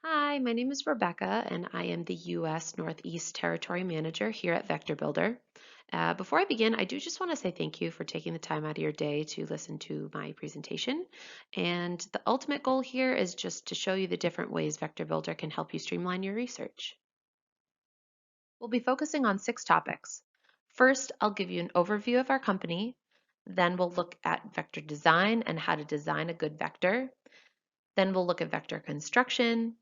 Hi, my name is Rebecca, and I am the U.S. Northeast Territory Manager here at VectorBuilder. Before I begin, I do just want to say thank you for taking the time out of your day to listen to my presentation. And the ultimate goal here is just to show you the different ways VectorBuilder can help you streamline your research. We'll be focusing on 6 topics. First, I'll give you an overview of our company. Then we'll look at vector design and how to design a good vector. Then we'll look at vector construction,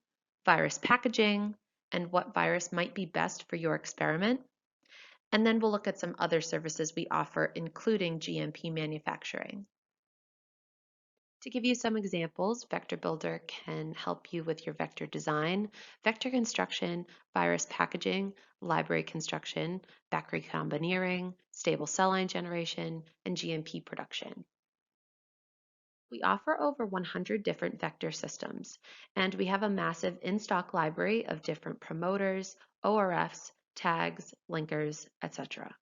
virus packaging, and what virus might be best for your experiment. And then we'll look at some other services we offer, including GMP manufacturing. To give you some examples, VectorBuilder can help you with your vector design, vector construction, virus packaging, library construction, back recombineering, stable cell line generation, and GMP production. We offer over 100 different vector systems, and we have a massive in-stock library of different promoters, ORFs, tags, linkers, etc.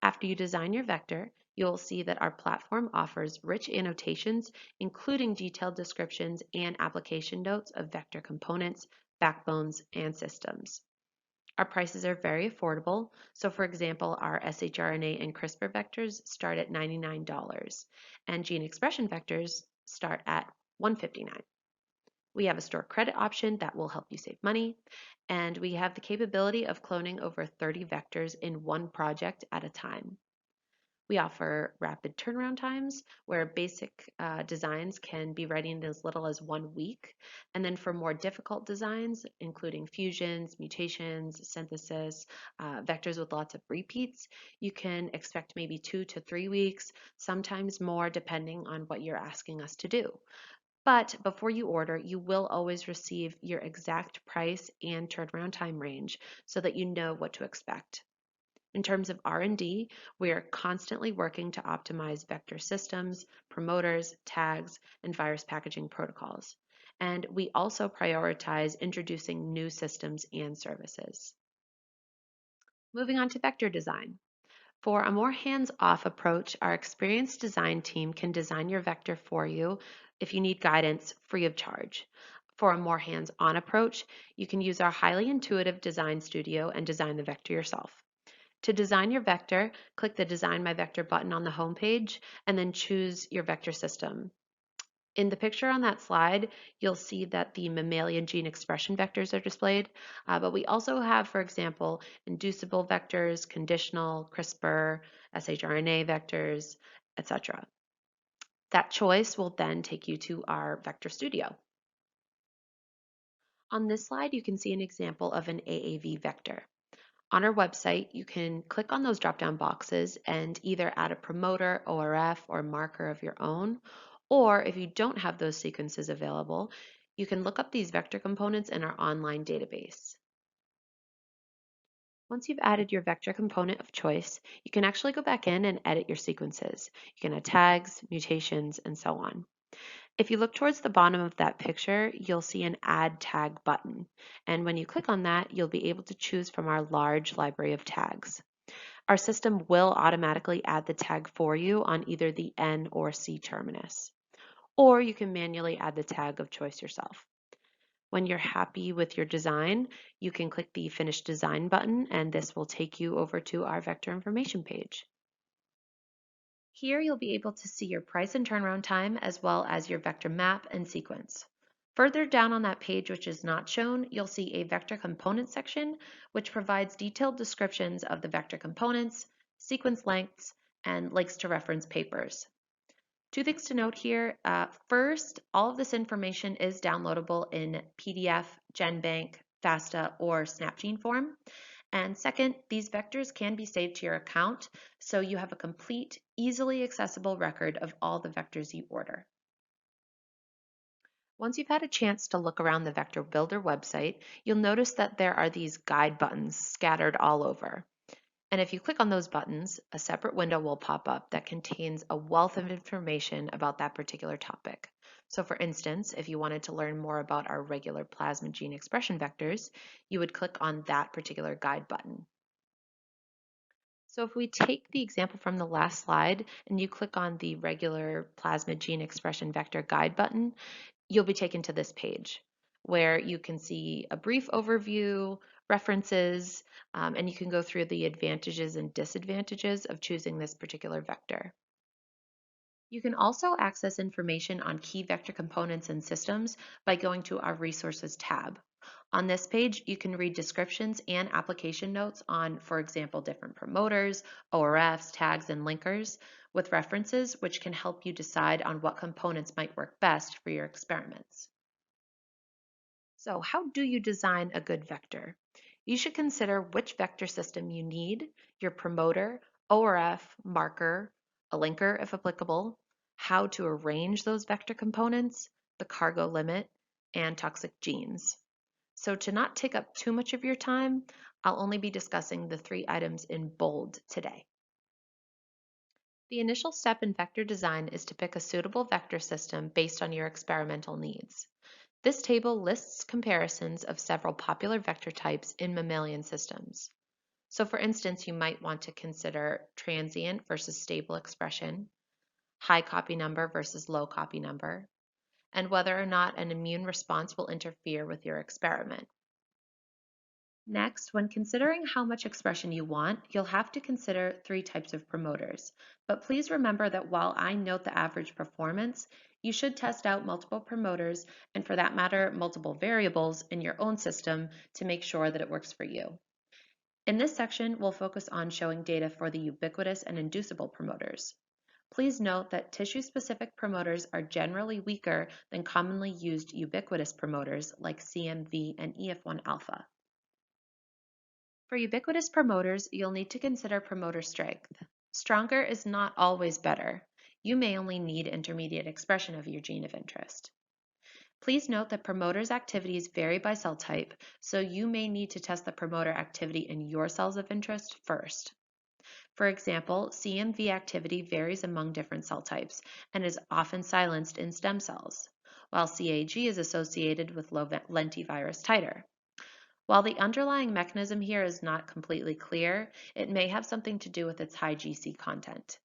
After you design your vector, you'll see that our platform offers rich annotations, including detailed descriptions and application notes of vector components, backbones, and systems. Our prices are very affordable. So for example, our shRNA and CRISPR vectors start at $99 and gene expression vectors start at $159. We have a store credit option that will help you save money, and we have the capability of cloning over 30 vectors in one project at a time. We offer rapid turnaround times where basic designs can be ready in as little as 1 week. And then for more difficult designs, including fusions, mutations, synthesis, vectors with lots of repeats, you can expect maybe 2 to 3 weeks, sometimes more depending on what you're asking us to do. But before you order, you will always receive your exact price and turnaround time range so that you know what to expect. In terms of R&D, we are constantly working to optimize vector systems, promoters, tags, and virus packaging protocols. And we also prioritize introducing new systems and services. Moving on to vector design. For a more hands-off approach, our experienced design team can design your vector for you if you need guidance free of charge. For a more hands-on approach, you can use our highly intuitive design studio and design the vector yourself. To design your vector, click the Design My Vector button on the home page and then choose your vector system. In the picture on that slide, you'll see that the mammalian gene expression vectors are displayed, but we also have, for example, inducible vectors, conditional, CRISPR, shRNA vectors, etc. That choice will then take you to our vector studio. On this slide, you can see an example of an AAV vector. On our website, you can click on those drop-down boxes and either add a promoter, ORF, or marker of your own, or if you don't have those sequences available, you can look up these vector components in our online database. Once you've added your vector component of choice, you can actually go back in and edit your sequences. You can add tags, mutations, and so on. If you look towards the bottom of that picture, you'll see an Add Tag button. And when you click on that, you'll be able to choose from our large library of tags. Our system will automatically add the tag for you on either the N or C terminus. Or you can manually add the tag of choice yourself. When you're happy with your design, you can click the Finish Design button, and this will take you over to our vector information page. Here you'll be able to see your price and turnaround time as well as your vector map and sequence. Further down on that page, which is not shown, you'll see a vector component section, which provides detailed descriptions of the vector components, sequence lengths, and links to reference papers. 2 things to note here. First, all of this information is downloadable in PDF, GenBank, FASTA, or SnapGene form. And second, these vectors can be saved to your account, so you have a complete, easily accessible record of all the vectors you order. Once you've had a chance to look around the VectorBuilder website, you'll notice that there are these guide buttons scattered all over. And if you click on those buttons, a separate window will pop up that contains a wealth of information about that particular topic. So for instance, if you wanted to learn more about our regular plasmid gene expression vectors, you would click on that particular guide button. So if we take the example from the last slide and you click on the regular plasmid gene expression vector guide button, you'll be taken to this page. where you can see a brief overview, references, and you can go through the advantages and disadvantages of choosing this particular vector. You can also access information on key vector components and systems by going to our Resources tab. On this page, you can read descriptions and application notes on, for example, different promoters, ORFs, tags, and linkers, with references which can help you decide on what components might work best for your experiments. So, how do you design a good vector? You should consider which vector system you need, your promoter, ORF, marker, a linker if applicable, how to arrange those vector components, the cargo limit, and toxic genes. So to not take up too much of your time, I'll only be discussing the 3 items in bold today. The initial step in vector design is to pick a suitable vector system based on your experimental needs. This table lists comparisons of several popular vector types in mammalian systems. So for instance, you might want to consider transient versus stable expression, high copy number versus low copy number, and whether or not an immune response will interfere with your experiment. Next, when considering how much expression you want, you'll have to consider 3 types of promoters. But please remember that while I note the average performance, you should test out multiple promoters and, for that matter, multiple variables in your own system to make sure that it works for you. In this section, we'll focus on showing data for the ubiquitous and inducible promoters. Please note that tissue-specific promoters are generally weaker than commonly used ubiquitous promoters like CMV and EF1 alpha. For ubiquitous promoters, you'll need to consider promoter strength. Stronger is not always better. You may only need intermediate expression of your gene of interest. Please note that promoters' activities vary by cell type, so you may need to test the promoter activity in your cells of interest first. For example, CMV activity varies among different cell types and is often silenced in stem cells, while CAG is associated with low lentivirus titer. While the underlying mechanism here is not completely clear, it may have something to do with its high GC content.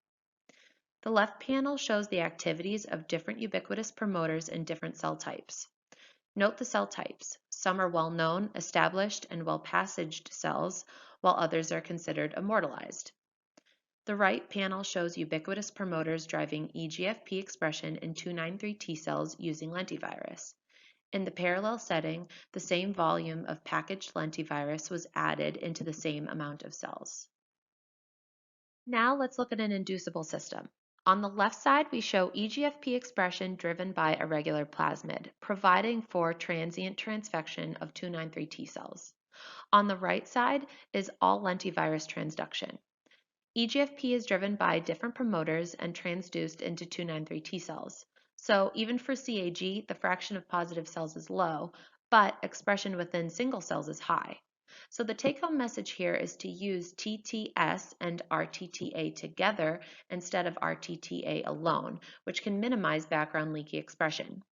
The left panel shows the activities of different ubiquitous promoters in different cell types. Note the cell types. Some are well-known, established, and well-passaged cells, while others are considered immortalized. The right panel shows ubiquitous promoters driving EGFP expression in 293 T cells using lentivirus. In the parallel setting, the same volume of packaged lentivirus was added into the same amount of cells. Now let's look at an inducible system. On the left side, we show EGFP expression driven by a regular plasmid, providing for transient transfection of 293 T cells. On the right side is all lentivirus transduction. EGFP is driven by different promoters and transduced into 293 T cells. So even for CAG, the fraction of positive cells is low, but expression within single cells is high. So the take-home message here is to use TTS and RTTA together instead of RTTA alone, which can minimize background leaky expression.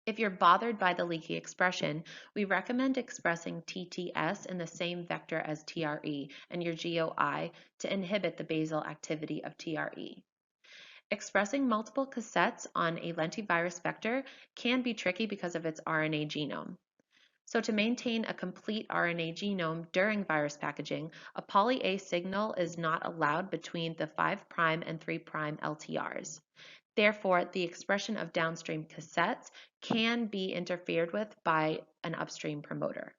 If you're bothered by the leaky expression, we recommend expressing TTS in the same vector as TRE and your GOI to inhibit the basal activity of TRE. Expressing multiple cassettes on a lentivirus vector can be tricky because of its RNA genome. So to maintain a complete RNA genome during virus packaging, a poly-A signal is not allowed between the 5' and 3' LTRs. Therefore, the expression of downstream cassettes can be interfered with by an upstream promoter.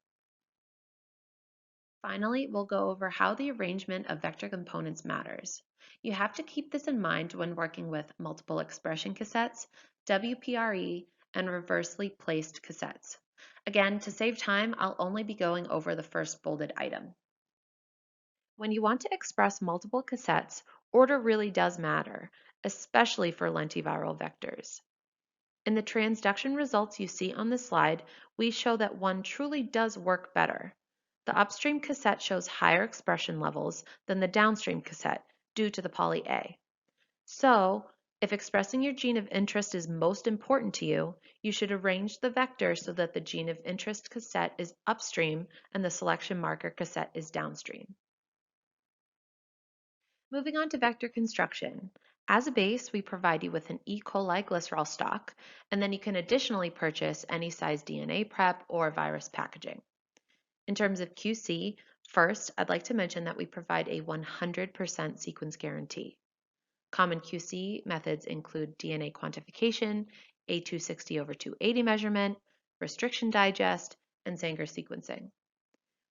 Finally, we'll go over how the arrangement of vector components matters. You have to keep this in mind when working with multiple expression cassettes, WPRE, and reversely placed cassettes. Again, to save time, I'll only be going over the first bolded item. When you want to express multiple cassettes, order really does matter, especially for lentiviral vectors. In the transduction results you see on this slide, we show that one truly does work better. The upstream cassette shows higher expression levels than the downstream cassette due to the poly-A. So, if expressing your gene of interest is most important to you, you should arrange the vector so that the gene of interest cassette is upstream and the selection marker cassette is downstream. Moving on to vector construction. As a base, we provide you with an E. coli glycerol stock, and then you can additionally purchase any size DNA prep or virus packaging. In terms of QC, first, I'd like to mention that we provide a 100% sequence guarantee. Common QC methods include DNA quantification, A260 over 280 measurement, restriction digest, and Sanger sequencing.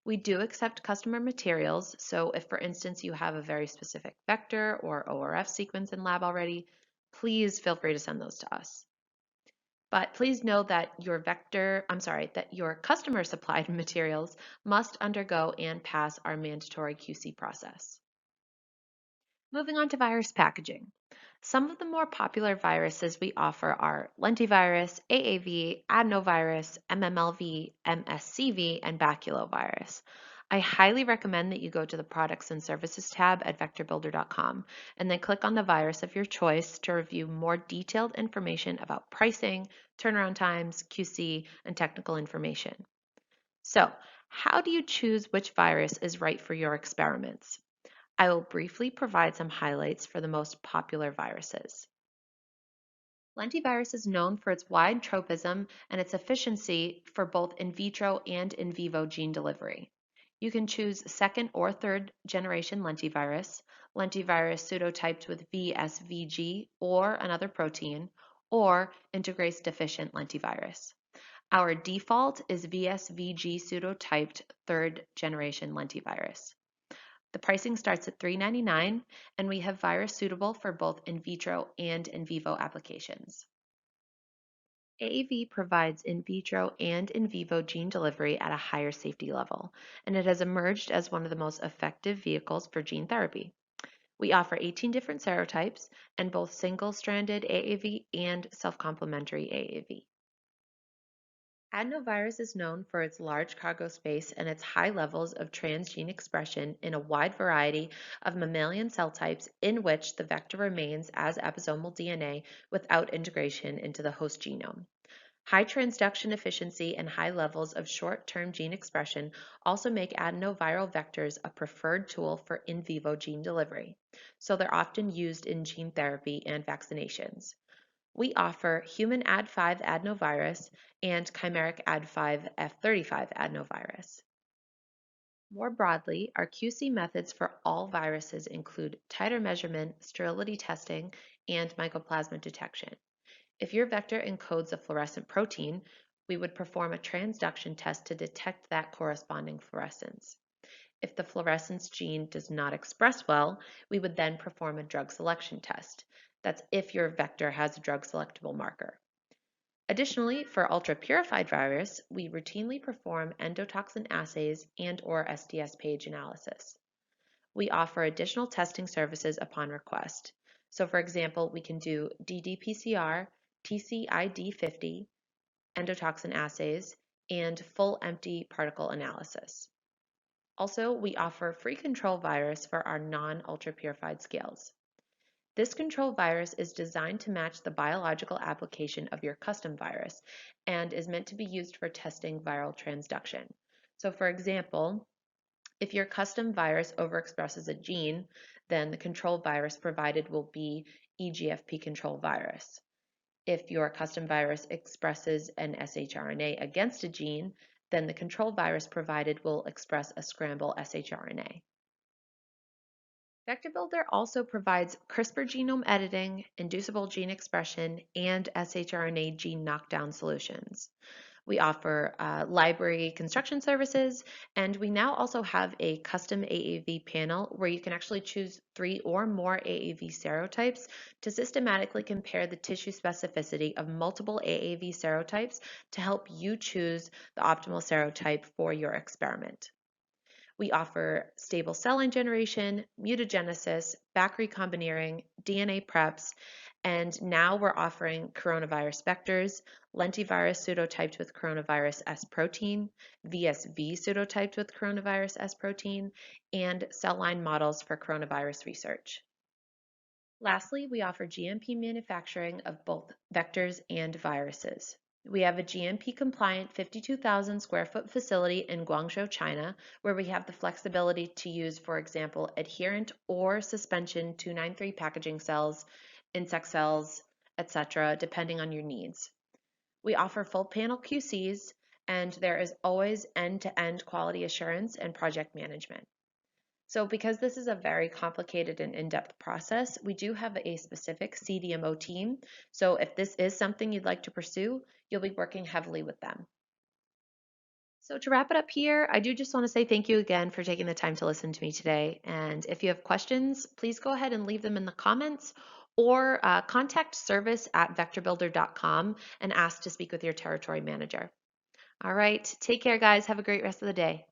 We do accept customer materials, so if, for instance, you have a very specific vector or ORF sequence in lab already, please feel free to send those to us. But please know that your customer supplied materials must undergo and pass our mandatory QC process. Moving on to virus packaging. Some of the more popular viruses we offer are lentivirus, AAV, adenovirus, MMLV, MSCV, and baculovirus. I highly recommend that you go to the Products and Services tab at vectorbuilder.com and then click on the virus of your choice to review more detailed information about pricing, turnaround times, QC, and technical information. So, how do you choose which virus is right for your experiments? I will briefly provide some highlights for the most popular viruses. Lentivirus is known for its wide tropism and its efficiency for both in vitro and in vivo gene delivery. You can choose second or third generation lentivirus, lentivirus pseudotyped with VSVG or another protein, or integrase deficient lentivirus. Our default is VSVG pseudotyped third generation lentivirus. The pricing starts at $3.99, and we have virus suitable for both in vitro and in vivo applications. AAV provides in vitro and in vivo gene delivery at a higher safety level, and it has emerged as one of the most effective vehicles for gene therapy. We offer 18 different serotypes and both single-stranded AAV and self-complementary AAV. Adenovirus is known for its large cargo space and its high levels of transgene expression in a wide variety of mammalian cell types in which the vector remains as episomal DNA without integration into the host genome. High transduction efficiency and high levels of short-term gene expression also make adenoviral vectors a preferred tool for in vivo gene delivery, so they're often used in gene therapy and vaccinations. We offer human Ad5 adenovirus and chimeric Ad5 F35 adenovirus. More broadly, our QC methods for all viruses include titer measurement, sterility testing, and mycoplasma detection. If your vector encodes a fluorescent protein, we would perform a transduction test to detect that corresponding fluorescence. If the fluorescence gene does not express well, we would then perform a drug selection test. That's if your vector has a drug selectable marker. Additionally, for ultra-purified virus, we routinely perform endotoxin assays and/or SDS page analysis. We offer additional testing services upon request. So for example, we can do ddPCR, TCID50, endotoxin assays, and full empty particle analysis. Also, we offer free control virus for our non-ultra purified scales. This control virus is designed to match the biological application of your custom virus and is meant to be used for testing viral transduction. So for example, if your custom virus overexpresses a gene, then the control virus provided will be EGFP control virus. If your custom virus expresses an shRNA against a gene, then the control virus provided will express a scramble shRNA. VectorBuilder also provides CRISPR genome editing, inducible gene expression, and shRNA gene knockdown solutions. We offer library construction services, and we now also have a custom AAV panel where you can actually choose 3 or more AAV serotypes to systematically compare the tissue specificity of multiple AAV serotypes to help you choose the optimal serotype for your experiment. We offer stable cell line generation, mutagenesis, back recombineering, DNA preps, and now we're offering coronavirus vectors, lentivirus pseudotyped with coronavirus S protein, VSV pseudotyped with coronavirus S protein, and cell line models for coronavirus research. Lastly, we offer GMP manufacturing of both vectors and viruses. We have a GMP compliant 52,000 square foot facility in Guangzhou, China, where we have the flexibility to use, for example, adherent or suspension 293 packaging cells, insect cells, etc., depending on your needs. We offer full panel QCs, and there is always end-to-end quality assurance and project management. So because this is a very complicated and in-depth process, we do have a specific CDMO team. So if this is something you'd like to pursue, you'll be working heavily with them. So to wrap it up here, I do just want to say thank you again for taking the time to listen to me today. And if you have questions, please go ahead and leave them in the comments or contact service@vectorbuilder.com and ask to speak with your territory manager. All right, take care, guys. Have a great rest of the day.